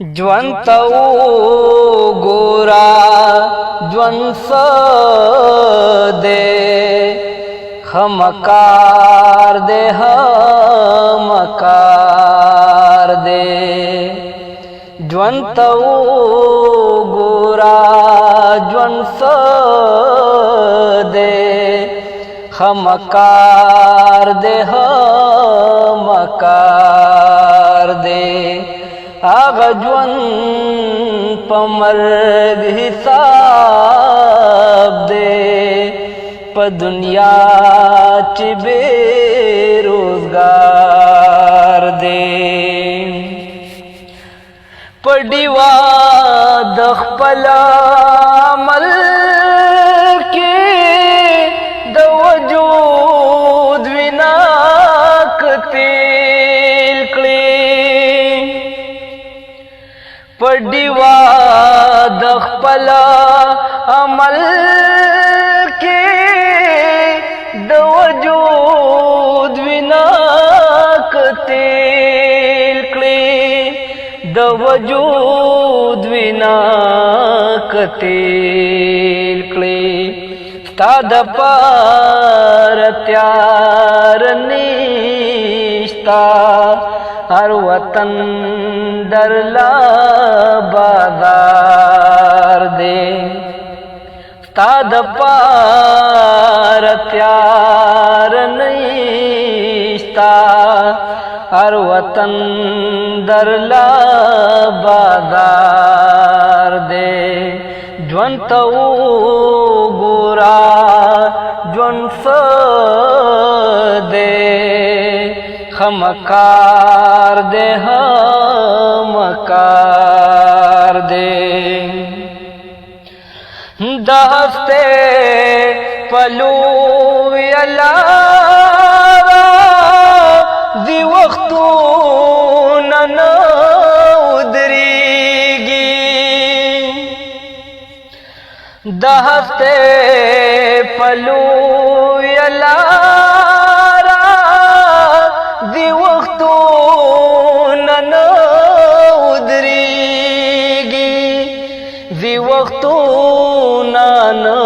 ژوند ته وګوره ژوند څه دی ښه مکار دی ښه مکار دی ژوند ته وګوره ژوند څه دی ښه مکار دی ښه مکار دی آغا ژوند په مرګ حساب دی په دنیا چې بے روزګار دی په ډیوا د خپل عمل کې د وجود وینا کتل کړي په ډیوا د خپل عمل کې د وجود وینا کتل کړي د وجود وینا کتل کړي ستا د پار تیار نشتا هر وطن درلا بازار دی ستا د پار تیار نشتا هر وطن درلا بازار دی ژوند ته وګوره ژوند څه دی ښه مکار دی ښه مکار دی د هستی په لویه لاره ځي وختونه نه ودرېږي د هستی په لویه لاره ځي وختونه نه ودرېږي ځي وختونه نه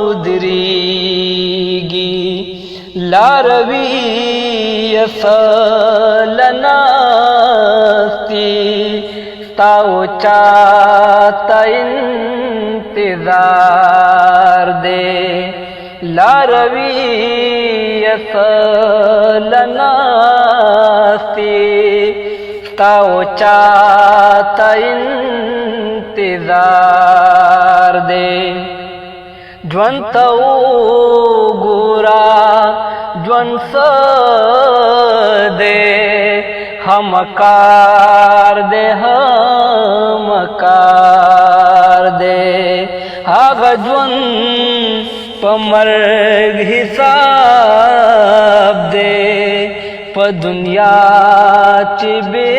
ودرېږي لاروي اصل ناستی ستا و چاته انتظار دی لاروي اصل ناستی ستا و چاته انتظار دی ژوند ته وګوره ژوند څه دی ښه مکار دی ښه مکار دی هغه ژوند په مرګ حساب دی په دنیا چې بے